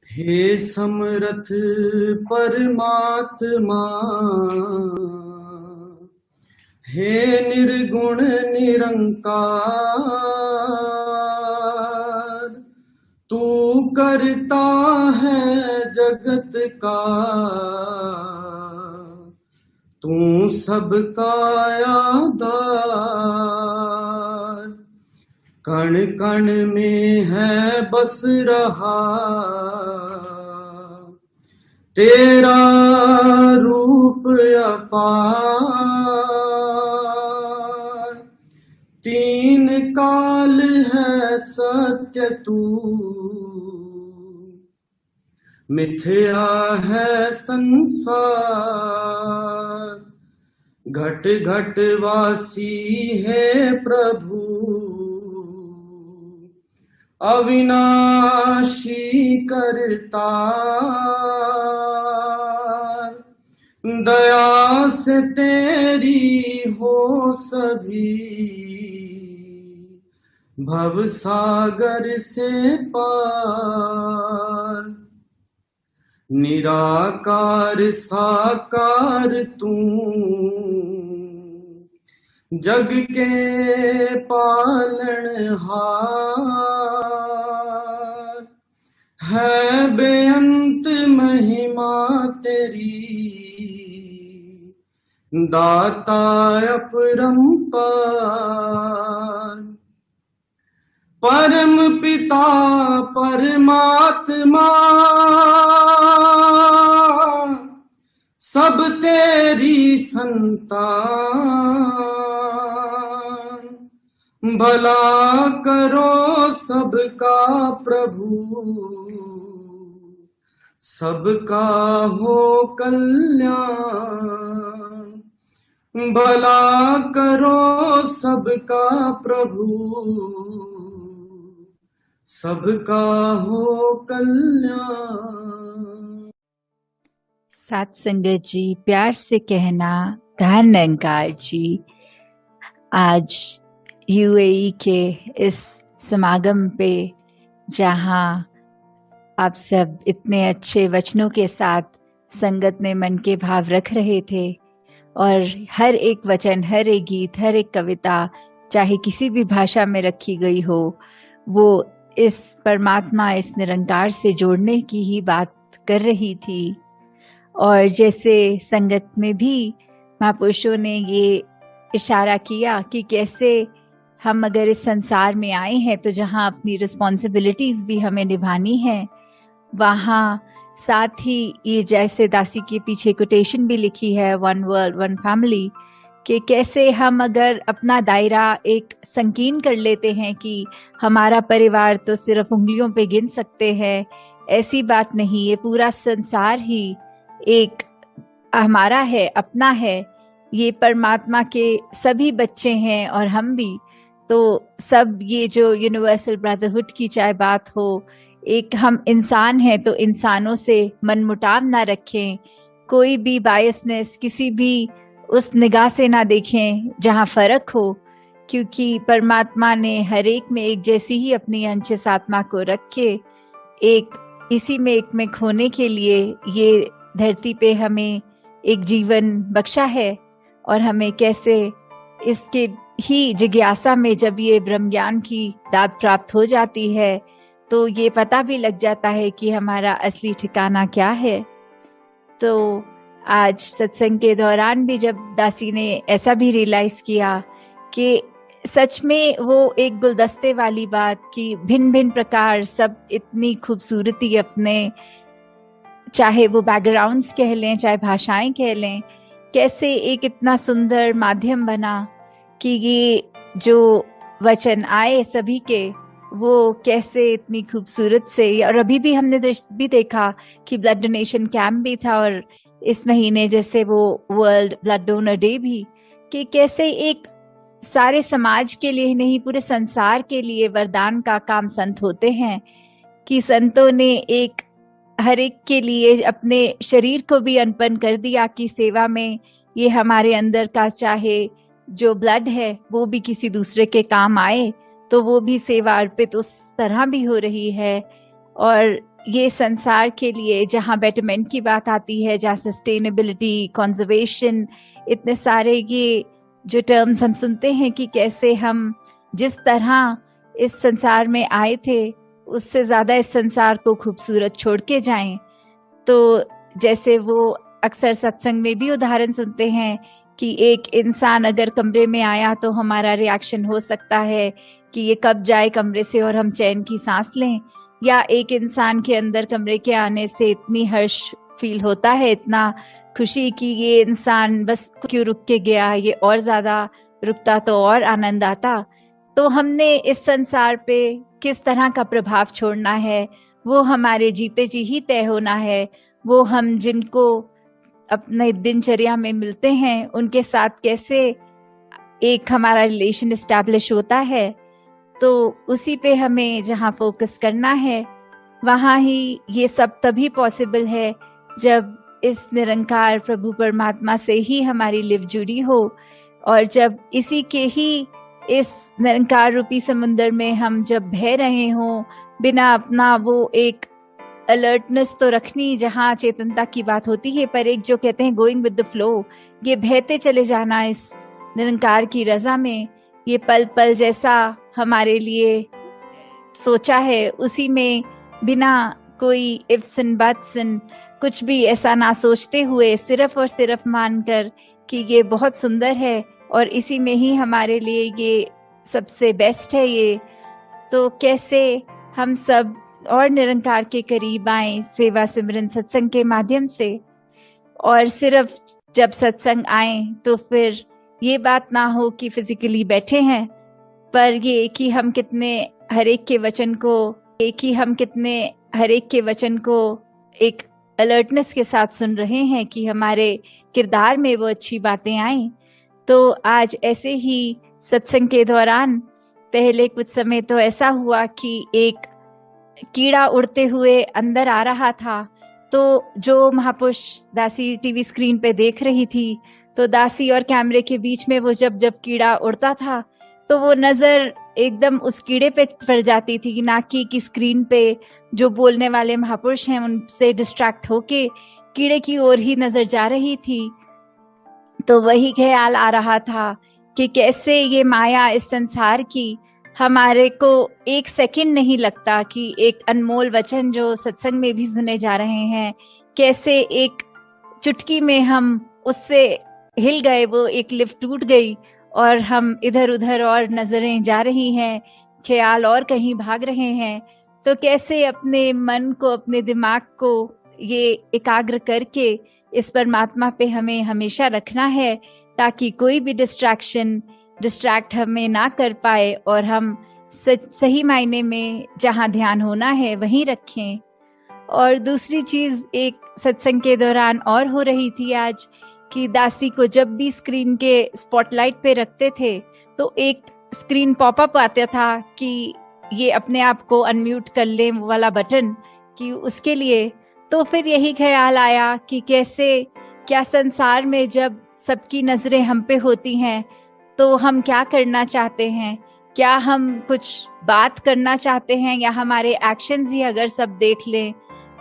हे समरथ परमात्मा, हे निर्गुण निरंकार, तू करता है जगत का, तू सबका आधार। कण कण में है बस रहा तेरा रूप अपार। तीन काल है सत्य तू, मिथ्या है संसार। घट घट वासी है प्रभु, अविनाशी करतार। दया से तेरी हो सभी, भव सागर से पार। निराकार साकार तू, जग के पालनहार। है बेअंत महिमा तेरी, दाता अपरंपार। परम पिता परमात्मा, सब तेरी संतान। भला करो सबका प्रभु, सबका हो कल्याण। भला करो सबका प्रभु, सबका हो कल्याण। सात संगत जी, प्यार से कहना धन निरंकार जी, आज यूएई के इस समागम पे जहां आप सब इतने अच्छे वचनों के साथ संगत में मन के भाव रख रहे थे, और हर एक वचन, हर एक गीत, हर एक कविता, चाहे किसी भी भाषा में रखी गई हो, वो इस परमात्मा, इस निरंकार से जोड़ने की ही बात कर रही थी। और जैसे संगत में भी महापुरुषों ने ये इशारा किया कि कैसे हम अगर इस संसार में आए हैं तो जहाँ अपनी रिस्पॉन्सिबिलिटीज भी हमें निभानी है, वहाँ साथ ही ये जैसे दासी के पीछे कोटेशन भी लिखी है, वन वर्ल्ड वन फैमिली, कि कैसे हम अगर अपना दायरा एक संकीर्ण कर लेते हैं कि हमारा परिवार तो सिर्फ उंगलियों पे गिन सकते हैं, ऐसी बात नहीं। ये पूरा संसार ही एक हमारा है, अपना है। ये परमात्मा के सभी बच्चे हैं और हम भी। तो सब ये जो यूनिवर्सल ब्रदरहुड की चाहे बात हो, एक हम इंसान हैं तो इंसानों से मनमुटाव ना रखें, कोई भी बायसनेस किसी भी उस निगाह से ना देखें जहाँ फर्क हो, क्योंकि परमात्मा ने हर एक में एक जैसी ही अपनी अंश आत्मा को रख के एक इसी में एक में खोने के लिए ये धरती पे हमें एक जीवन बख्शा है। और हमें कैसे इसके ही जिज्ञासा में जब ये ब्रह्म ज्ञान की दात प्राप्त हो जाती है तो ये पता भी लग जाता है कि हमारा असली ठिकाना क्या है। तो आज सत्संग के दौरान भी जब दासी ने ऐसा भी रियलाइज किया कि सच में वो एक गुलदस्ते वाली बात कि भिन्न भिन्न प्रकार सब इतनी खूबसूरती अपने, चाहे वो बैकग्राउंड्स कह लें, चाहे भाषाएं कह लें, कैसे एक इतना सुंदर माध्यम बना कि ये जो वचन आए सभी के, वो कैसे इतनी खूबसूरत से। और अभी भी हमने भी देखा कि ब्लड डोनेशन कैंप भी था, और इस महीने जैसे वो वर्ल्ड ब्लड डोनर डे भी, कि कैसे एक सारे समाज के लिए नहीं, पूरे संसार के लिए वरदान का काम संत होते हैं। कि संतों ने एक हर एक के लिए अपने शरीर को भी अर्पण कर दिया कि सेवा में ये हमारे अंदर का चाहे जो ब्लड है वो भी किसी दूसरे के काम आए, तो वो भी सेवा अर्पित उस तरह भी हो रही है। और ये संसार के लिए जहाँ बेटरमेंट की बात आती है, जहाँ सस्टेनेबिलिटी, कंजर्वेशन, इतने सारे ये जो टर्म्स हम सुनते हैं कि कैसे हम जिस तरह इस संसार में आए थे उससे ज़्यादा इस संसार को खूबसूरत छोड़ के जाएं। तो जैसे वो अक्सर सत्संग में भी उदाहरण सुनते हैं कि एक इंसान अगर कमरे में आया तो हमारा रिएक्शन हो सकता है कि ये कब जाए कमरे से और हम चैन की सांस लें, या एक इंसान के अंदर कमरे के आने से इतनी हर्ष फील होता है, इतना खुशी कि ये इंसान बस क्यों रुक के गया, ये और ज्यादा रुकता तो और आनंद आता। तो हमने इस संसार पे किस तरह का प्रभाव छोड़ना है वो हमारे जीते जी ही तय होना है। वो हम जिनको अपने दिनचर्या में मिलते हैं उनके साथ कैसे एक हमारा रिलेशन एस्टैब्लिश होता है, तो उसी पे हमें जहाँ फोकस करना है वहाँ ही ये सब तभी पॉसिबल है जब इस निरंकार प्रभु परमात्मा से ही हमारी लिव जुड़ी हो, और जब इसी के ही इस निरंकार रूपी समुद्र में हम जब बह रहे हों, बिना अपना वो एक अलर्टनेस तो रखनी जहाँ चेतनता की बात होती है, पर एक जो कहते हैं गोइंग विद द फ्लो, ये बहते चले जाना इस निरंकार की रजा में, ये पल पल जैसा हमारे लिए सोचा है उसी में बिना कोई इफ्स एंड बट्स एंड कुछ भी ऐसा ना सोचते हुए सिर्फ और सिर्फ मानकर कि ये बहुत सुंदर है और इसी में ही हमारे लिए ये सबसे बेस्ट है ये, तो कैसे हम सब और निरंकार के करीब आए सेवा सिमरन सत्संग के माध्यम से। और सिर्फ जब सत्संग आए तो फिर ये बात ना हो कि फिजिकली बैठे हैं, पर ये कि हम कितने हर एक के वचन को एक अलर्टनेस के साथ सुन रहे हैं कि हमारे किरदार में वो अच्छी बातें आए। तो आज ऐसे ही सत्संग के दौरान पहले कुछ समय तो ऐसा हुआ कि एक कीड़ा उड़ते हुए अंदर आ रहा था, तो जो महापुरुष दासी टीवी स्क्रीन पे देख रही थी, तो दासी और कैमरे के बीच में वो जब जब कीड़ा उड़ता था तो वो नजर एकदम उस कीड़े पे पड़ जाती थी, ना कि स्क्रीन पे जो बोलने वाले महापुरुष हैं उनसे डिस्ट्रैक्ट होके कीड़े की ओर ही नजर जा रही थी। तो वही ख्याल आ रहा था कि कैसे ये माया इस संसार की हमारे को एक सेकंड नहीं लगता कि एक अनमोल वचन जो सत्संग में भी सुने जा रहे हैं, कैसे एक चुटकी में हम उससे हिल गए, वो एक लिफ्ट टूट गई और हम इधर उधर और नजरें जा रही हैं, ख्याल और कहीं भाग रहे हैं। तो कैसे अपने मन को, अपने दिमाग को ये एकाग्र करके इस परमात्मा पे हमें हमेशा रखना है ताकि कोई भी डिस्ट्रैक्ट हमें ना कर पाए और हम सही मायने में जहाँ ध्यान होना है वहीं रखें। और दूसरी चीज एक सत्संग के दौरान और हो रही थी आज कि दासी को जब भी स्क्रीन के स्पॉटलाइट पे रखते थे तो एक स्क्रीन पॉपअप आता था कि ये अपने आप को अनम्यूट कर ले वाला बटन कि उसके लिए। तो फिर यही ख्याल आया कि कैसे क्या संसार में जब सबकी नजरें हम पे होती हैं तो हम क्या करना चाहते हैं, क्या हम कुछ बात करना चाहते हैं, या हमारे एक्शंस ही अगर सब देख लें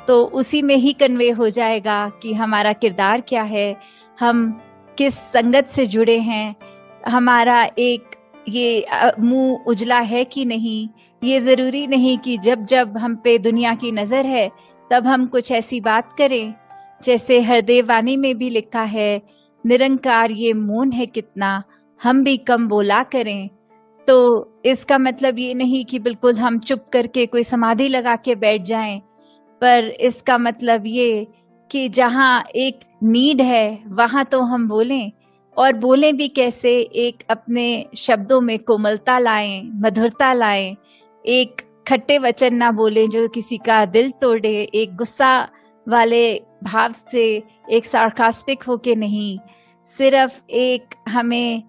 तो उसी में ही कन्वे हो जाएगा कि हमारा किरदार क्या है, हम किस संगत से जुड़े हैं, हमारा एक ये मुंह उजला है कि नहीं। ये जरूरी नहीं कि जब जब हम पे दुनिया की नजर है तब हम कुछ ऐसी बात करें, जैसे हरदेव वाणी में भी लिखा है, निरंकार ये मौन है कितना, हम भी कम बोला करें। तो इसका मतलब ये नहीं कि बिल्कुल हम चुप करके कोई समाधि लगा के बैठ जाएं, पर इसका मतलब ये कि जहाँ एक नीड है वहां तो हम बोलें, और बोलें भी कैसे, एक अपने शब्दों में कोमलता लाएं, मधुरता लाएं, एक खट्टे वचन ना बोलें जो किसी का दिल तोड़े, एक गुस्सा वाले भाव से, एक सार्कास्टिक होके नहीं, सिर्फ एक हमें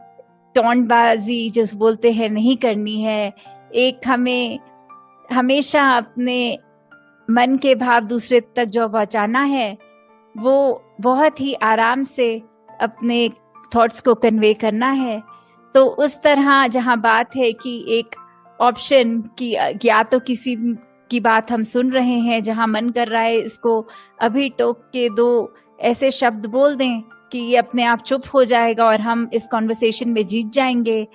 टोंटबाजी जिस बोलते हैं नहीं करनी है, एक हमें हमेशा अपने मन के भाव दूसरे तक जो पहुंचाना है वो बहुत ही आराम से अपने थॉट्स को कन्वे करना है। तो उस तरह जहां बात है कि एक ऑप्शन की या तो किसी की बात हम सुन रहे हैं, जहाँ मन कर रहा है इसको अभी टोक के 2 ऐसे शब्द बोल दें कि ये अपने आप चुप हो जाएगा और हम इस कॉन्वर्सेशन में जीत जाएंगे।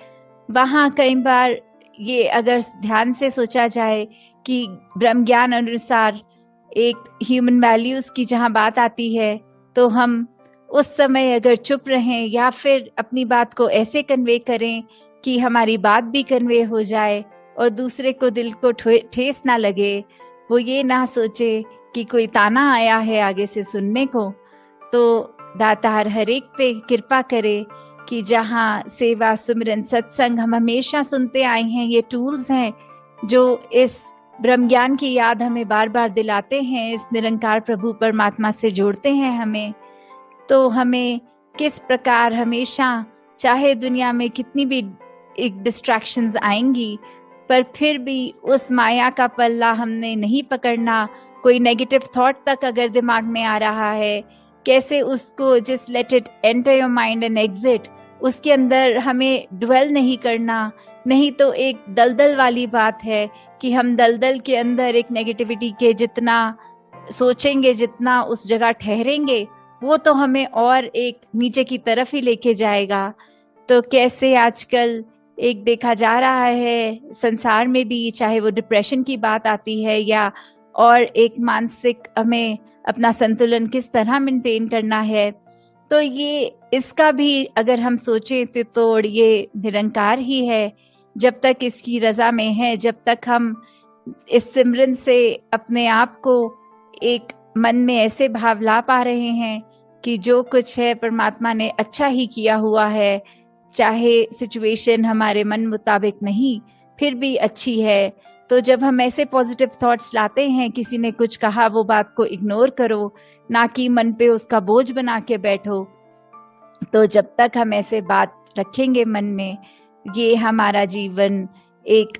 वहाँ कई बार ये अगर ध्यान से सोचा जाए कि ब्रह्म ज्ञान अनुसार एक ह्यूमन वैल्यूज की जहाँ बात आती है, तो हम उस समय अगर चुप रहें या फिर अपनी बात को ऐसे कन्वे करें कि हमारी बात भी कन्वे हो जाए और दूसरे को दिल को ठेस ना लगे, वो ये ना सोचे कि कोई ताना आया है आगे से सुनने को, तो दातार हर एक पे कृपा करे कि जहाँ सेवा, सुमिरन, सत्संग हम हमेशा सुनते आए हैं, ये टूल्स हैं जो इस ब्रह्म ज्ञान की याद हमें बार बार दिलाते हैं, इस निरंकार प्रभु परमात्मा से जोड़ते हैं हमें। तो हमें किस प्रकार हमेशा, चाहे दुनिया में कितनी भी एक डिस्ट्रैक्शंस आएंगी, पर फिर भी उस माया का पल्ला हमने नहीं पकड़ना। कोई नेगेटिव थॉट तक अगर दिमाग में आ रहा है, कैसे उसको just let it enter your mind and exit, उसके अंदर हमें ड्वेल नहीं करना। नहीं तो एक दलदल वाली बात है कि हम दलदल के अंदर एक नेगेटिविटी के जितना सोचेंगे, जितना उस जगह ठहरेंगे, वो तो हमें और एक नीचे की तरफ ही लेके जाएगा। तो कैसे आजकल एक देखा जा रहा है संसार में भी, चाहे वो डिप्रेशन की बात आती है या और एक मानसिक हमें अपना संतुलन किस तरह मेंटेन करना है, तो ये इसका भी अगर हम सोचें तो ये निरंकार ही है। जब तक इसकी रजा में है, जब तक हम इस सिमरन से अपने आप को एक मन में ऐसे भाव ला पा रहे हैं कि जो कुछ है परमात्मा ने अच्छा ही किया हुआ है, चाहे सिचुएशन हमारे मन मुताबिक नहीं फिर भी अच्छी है। तो जब हम ऐसे पॉजिटिव थॉट्स लाते हैं, किसी ने कुछ कहा वो बात को इग्नोर करो, ना कि मन पे उसका बोझ बना के बैठो। तो जब तक हम ऐसे बात रखेंगे मन में, ये हमारा जीवन एक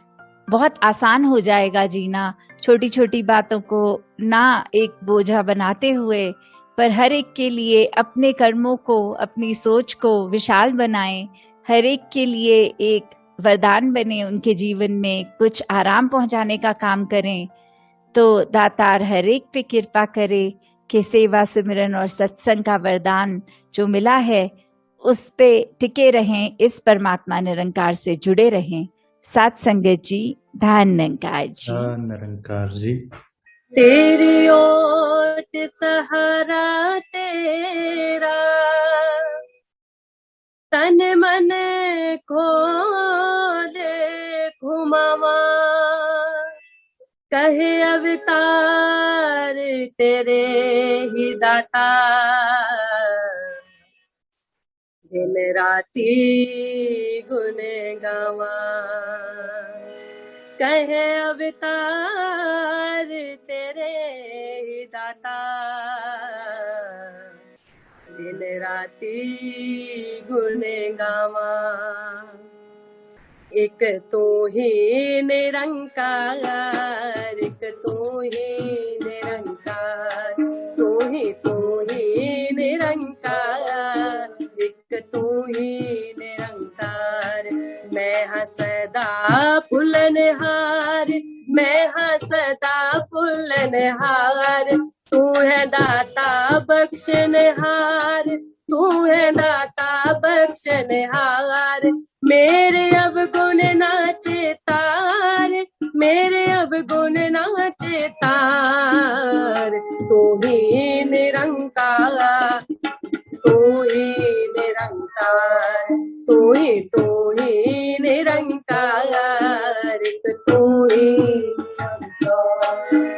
बहुत आसान हो जाएगा जीना। छोटी छोटी बातों को ना एक बोझा बनाते हुए, पर हर एक के लिए अपने कर्मों को, अपनी सोच को विशाल बनाएं, हर एक के लिए एक वरदान बने, उनके जीवन में कुछ आराम पहुंचाने का काम करें। तो दातार हर एक पे कृपा करे कि सेवा, सुमिरन और सत्संग का वरदान जो मिला है उस पे टिके रहें, इस परमात्मा निरंकार से जुड़े रहें। साथ संगत जी, धन निरंकार जी। धन निरंकार जी। तेरी ओट सहारा तेरा, तन मन को दे घुमावा, कहे अवतार तेरे ही दाता, दिन राती गुन गावा, कहे अवतार तेरे ही दाता, दिन राती गुन गावा। एक तू ही निरंकार, एक तू ही निरंकार, तू ही निरंकार, एक तू ही निरंकार। मैं हाँ सदा फुलनहार, मैं हाँ सदा फुलनहार, तू है दाता बख्शनहार, तू है दाता बख्शनहार। मेरे अब गुण नाचे तार, मेरे अब गुण नाचे तार, तू ही निरंकार, तू ही निरंकार, तू ही निरंकार, तू ही।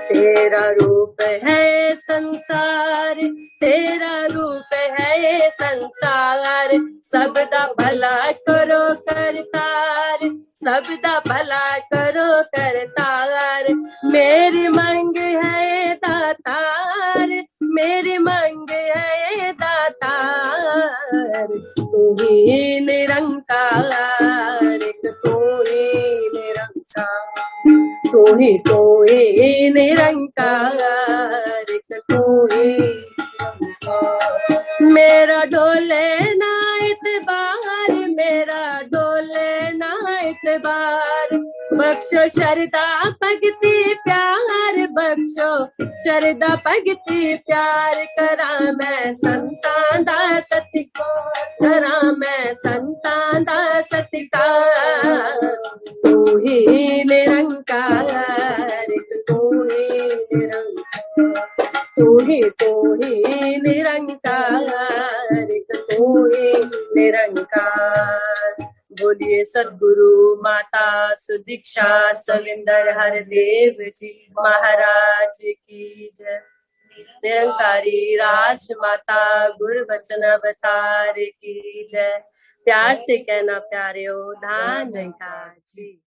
तेरा रूप है संसार, तेरा रूप है संसार, सबदा भला करो करतार, सबदा भला करो करतार। मेरी मांग है दातार, मेरी मांग है दातार, तू ही निरंकार, तू ही निरंकार, तू ही निरंकार, तू ही। मेरा डोले ना इतबार, मेरा डोले ना इतबार, बख्शो श्रद्धा भक्ति प्यार, बख्शो श्रद्धा भक्ति प्यार, करा मैं संतां दा सत्कार, करा मैं संतां दा सत्कार। तू ही निरंकार, तू ही निरंकार, तू ही निरंकार, तू ही निरंकार। बोलिए सद्गुरु माता सुदीक्षा सविंदर हरदेव जी महाराज की जय। निरंकारी राज माता गुरु बचन अवतार की जय। प्यार से कहना प्यारे हो, धन्यवाद जी।